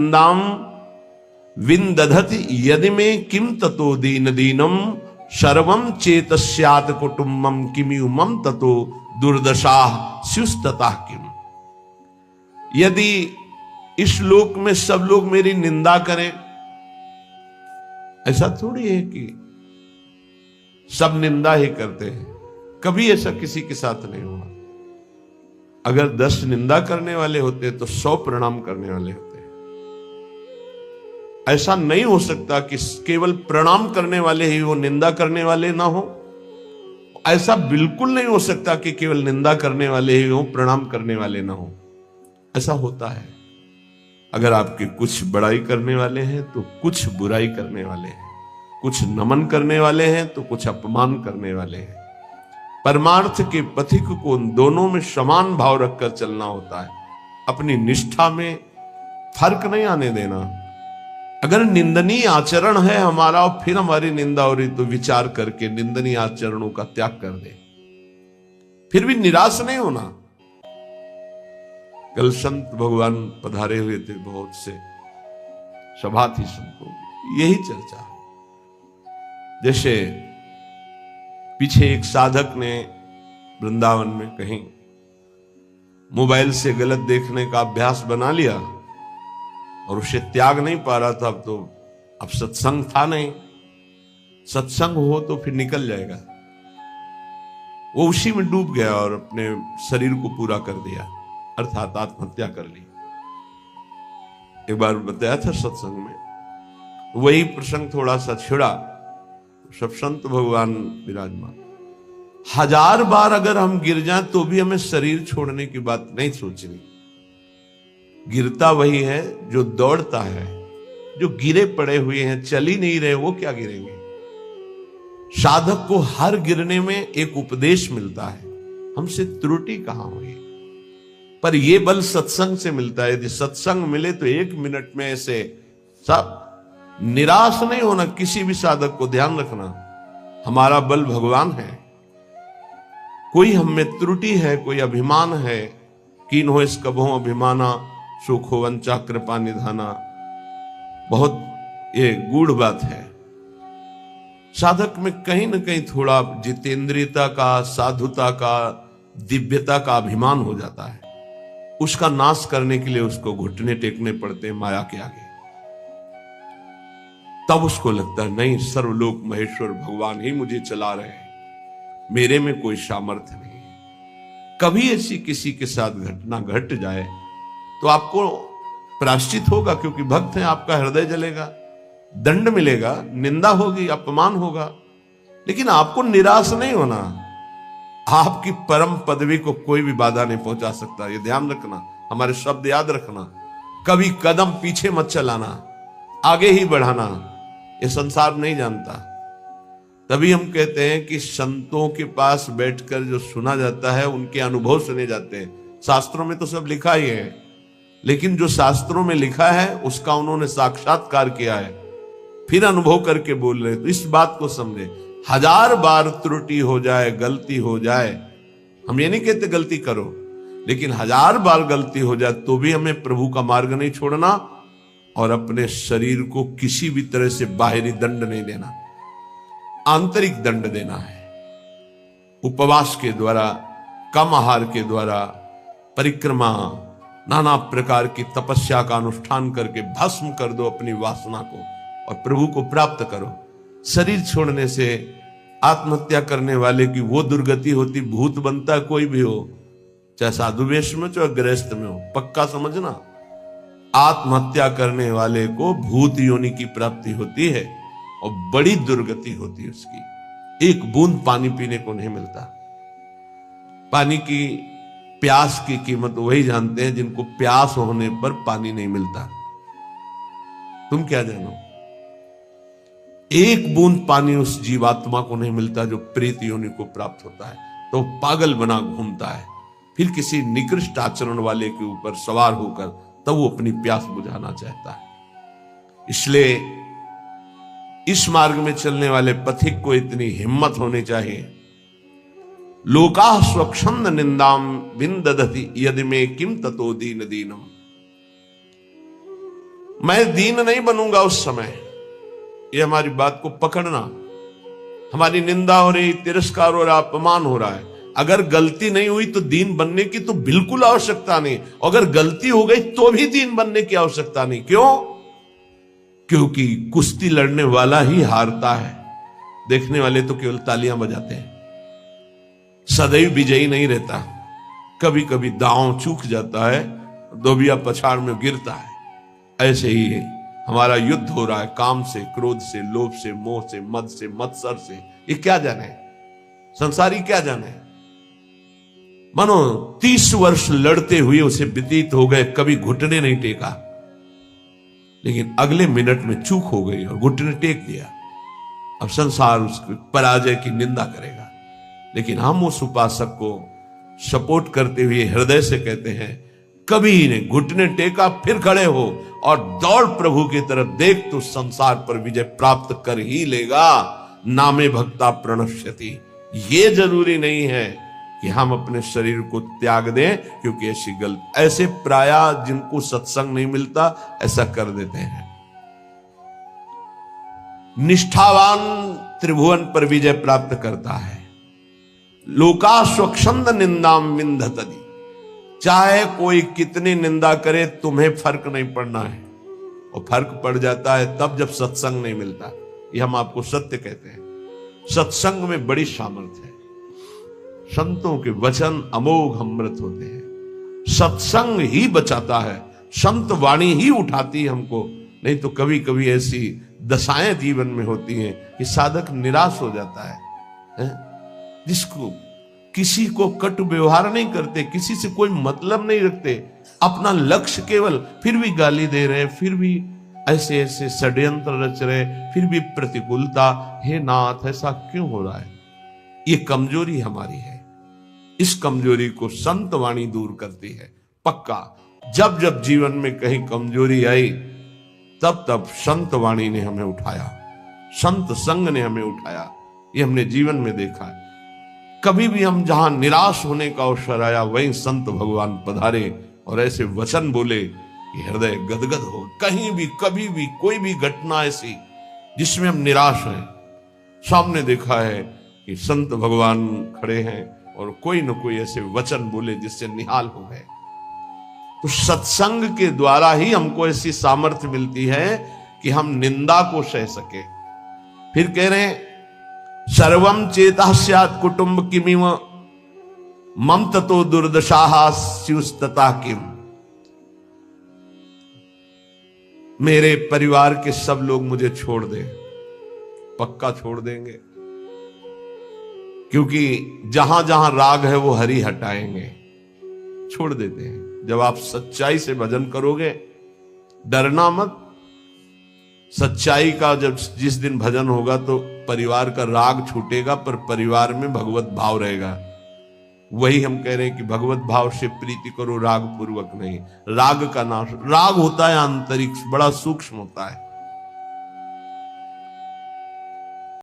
निंदाम विंदधति यदि में किम ततो दीन दीनम सर्वम चेतस्यात कुटुंबम किमु मम ततो दुर्दशा स्युस्तता किम। यदि इस लोक में सब लोग मेरी निंदा करें, ऐसा थोड़ी है कि सब निंदा ही करते हैं, कभी ऐसा किसी के साथ नहीं हुआ। अगर 10 निंदा करने वाले होते तो 100 प्रणाम करने वाले होते। ऐसा नहीं हो सकता कि केवल प्रणाम करने वाले ही वो निंदा करने वाले ना हो। ऐसा बिल्कुल नहीं हो सकता कि केवल निंदा करने वाले ही हो, प्रणाम करने वाले ना हो। ऐसा होता है। अगर आपके कुछ बड़ाई करने वाले हैं तो कुछ बुराई करने वाले हैं, कुछ नमन करने वाले हैं तो कुछ अपमान करने वाले हैं। परमार्थ के पथिक को उन दोनों में समान भाव रखकर चलना होता है। अपनी निष्ठा में फर्क नहीं आने देना। अगर निंदनीय आचरण है हमारा और फिर हमारी निंदा हो रही तो विचार करके निंदनीय आचरणों का त्याग कर दे, फिर भी निराश नहीं होना। कल संत भगवान पधारे हुए थे, बहुत से सभा थी संतों, यही चर्चा। जैसे पीछे एक साधक ने वृंदावन में कहीं मोबाइल से गलत देखने का अभ्यास बना लिया और उसे त्याग नहीं पा रहा था। अब सत्संग था नहीं, सत्संग हो तो फिर निकल जाएगा। वो उसी में डूब गया और अपने शरीर को पूरा कर दिया, अर्थात आत्महत्या कर ली। एक बार बताया था सत्संग में, वही प्रसंग थोड़ा सा छिड़ा। सब संत भगवान विराजमान। 1000 बार अगर हम गिर जाएं तो भी हमें शरीर छोड़ने की बात नहीं सोचनी। गिरता वही है जो दौड़ता है। जो गिरे पड़े हुए हैं, चल ही नहीं रहे, वो क्या गिरेंगे। साधक को हर गिरने में एक उपदेश मिलता है, हमसे त्रुटि कहां हुई। पर यह बल सत्संग से मिलता है। यदि सत्संग मिले तो 1 मिनट में ऐसे सब। निराश नहीं होना किसी भी साधक को। ध्यान रखना, हमारा बल भगवान है। कोई हम में त्रुटि है, कोई अभिमान है, कीन हो इस कभों अभिमाना सुखो वंचा कृपा निधाना। बहुत ये गूढ़ बात है। साधक में कहीं ना कहीं थोड़ा जितेंद्रियता का, साधुता का, दिव्यता का अभिमान हो जाता है। उसका नाश करने के लिए उसको घुटने टेकने पड़ते हैं माया के आगे। तब उसको लगता है नहीं, सर्वलोक महेश्वर भगवान ही मुझे चला रहे हैं, मेरे में कोई सामर्थ्य नहीं है। कभी ऐसी किसी के साथ घटना घट जाए तो आपको प्रायश्चित होगा, क्योंकि भक्त हैं, आपका हृदय जलेगा, दंड मिलेगा, निंदा होगी, अपमान होगा। लेकिन आपको निराश नहीं होना। आपकी परम पदवी को कोई भी बाधा नहीं पहुंचा सकता। ये ध्यान रखना, हमारे शब्द याद रखना। कभी कदम पीछे मत चलाना, आगे ही बढ़ाना। ये संसार नहीं जानता। तभी हम कहते हैं कि संतों के पास बैठकर जो सुना जाता है उनके अनुभव सुने जाते हैं। शास्त्रों में तो सब लिखा ही है, लेकिन जो शास्त्रों में लिखा है उसका उन्होंने साक्षात्कार किया है, फिर अनुभव करके बोल रहे। तो इस बात को समझे। 1000 बार त्रुटि हो जाए, गलती हो जाए, हम ये नहीं कहते गलती करो, लेकिन 1000 बार गलती हो जाए तो भी हमें प्रभु का मार्ग नहीं छोड़ना और अपने शरीर को किसी भी तरह से बाहरी दंड नहीं देना, आंतरिक दंड देना है। उपवास के द्वारा, कम आहार के द्वारा, परिक्रमा, नाना प्रकार की तपस्या का अनुष्ठान करके भस्म कर दो अपनी वासना को और प्रभु को प्राप्त करो। शरीर छोड़ने से आत्महत्या करने वाले की वो दुर्गति होती, भूत बनता कोई भी हो, चाहे साधु वेश में चाहे गृहस्थ में हो। पक्का समझना, आत्महत्या करने वाले को भूत योनि की प्राप्ति होती है और बड़ी दुर्गति होती है उसकी। एक बूंद पानी पीने को नहीं मिलता। पानी की प्यास की कीमत वही जानते हैं जिनको प्यास होने पर पानी नहीं मिलता। तुम क्या जानो, एक बूंद पानी उस जीवात्मा को नहीं मिलता जो प्रेत योनि को प्राप्त होता है, तो पागल बना घूमता है। फिर किसी निकृष्ट आचरण वाले के ऊपर सवार होकर तब वो अपनी प्यास बुझाना चाहता है। इसलिए इस मार्ग में चलने वाले पथिक को इतनी हिम्मत होनी चाहिए। लोका स्वच्छंद निंदाम विंदधति यदि में किम ततो दीन दीनम। मैं दीन नहीं बनूंगा उस समय। ये हमारी बात को पकड़ना। हमारी निंदा हो रही, तिरस्कार हो रहा, अपमान हो रहा है, अगर गलती नहीं हुई तो दीन बनने की तो बिल्कुल आवश्यकता नहीं। अगर गलती हो गई तो भी दीन बनने की आवश्यकता नहीं। क्यों? क्योंकि कुश्ती लड़ने वाला ही हारता है, देखने वाले तो केवल तालियां बजाते हैं। सदैव विजयी नहीं रहता, कभी कभी दांव चूक जाता है, धोबिया पछाड़ में गिरता है। ऐसे ही है, हमारा युद्ध हो रहा है काम से, क्रोध से, लोभ से, मोह से, मद से, मत्सर से। ये क्या जाने, संसारी क्या जाने। मानो 30 वर्ष लड़ते हुए उसे व्यतीत हो गए, कभी घुटने नहीं टेका, लेकिन अगले मिनट में चूक हो गई और घुटने टेक दिया। अब संसार उसकी पराजय की निंदा करेगा, लेकिन हम उस उपासक को सपोर्ट करते हुए हृदय से कहते हैं, कभी ने घुटने टेका, फिर खड़े हो और दौड़ प्रभु की तरफ, देख तो संसार पर विजय प्राप्त कर ही लेगा। नामे भक्ता प्रणश्यति। ये जरूरी नहीं है कि हम अपने शरीर को त्याग दें, क्योंकि ऐसी गलत, ऐसे प्राय जिनको सत्संग नहीं मिलता ऐसा कर देते हैं। निष्ठावान त्रिभुवन पर विजय प्राप्त करता है। लोका स्वच्छंद निंदाम विंधतति। चाहे कोई कितनी निंदा करे, तुम्हें फर्क नहीं पड़ना है। और फर्क पड़ जाता है तब जब सत्संग नहीं मिलता। ये हम आपको सत्य कहते हैं। सत्संग में बड़ी सामर्थ्य है। संतों के वचन अमोघ अमृत होते हैं। सत्संग ही बचाता है, संत वाणी ही उठाती है हमको। नहीं तो कभी कभी ऐसी दशाएं जीवन में होती हैं कि साधक निराश हो जाता है। जिसको किसी को कटु व्यवहार नहीं करते, किसी से कोई मतलब नहीं रखते, अपना लक्ष्य केवल, फिर भी गाली दे रहे, फिर भी ऐसे ऐसे षड्यंत्र रच रहे, फिर भी प्रतिकूलता। हे नाथ, ऐसा क्यों हो रहा है? ये कमजोरी हमारी है। इस कमजोरी को संत वाणी दूर करती है। पक्का जब जब जीवन में कहीं कमजोरी आई, तब तब संत वाणी ने हमें उठाया, संत संग ने हमें उठाया। ये हमने जीवन में देखा है। कभी भी हम जहां निराश होने का अवसर आया, वहीं संत भगवान पधारे और ऐसे वचन बोले कि हृदय गदगद हो। कहीं भी कभी भी कोई भी घटना ऐसी जिसमें हम निराश हैं, सामने देखा है कि संत भगवान खड़े हैं और कोई न कोई ऐसे वचन बोले जिससे निहाल हो गए। तो सत्संग के द्वारा ही हमको ऐसी सामर्थ्य मिलती है कि हम निंदा को सह सके। फिर कह रहे हैं, सर्वम चेता स्यात् कुटुंब किमिव मम ततो दुर्दशाः स्युस्तता किम। मेरे परिवार के सब लोग मुझे छोड़ दें, पक्का छोड़ देंगे, क्योंकि जहां जहां राग है वो हरि हटाएंगे, छोड़ देते हैं। जब आप सच्चाई से भजन करोगे, डरना मत। सच्चाई का जब जिस दिन भजन होगा तो परिवार का राग छूटेगा, पर परिवार में भगवत भाव रहेगा। वही हम कह रहे हैं कि भगवत भाव से प्रीति करो, राग पूर्वक नहीं। राग का नाश, राग होता है आंतरिक, बड़ा सूक्ष्म होता है।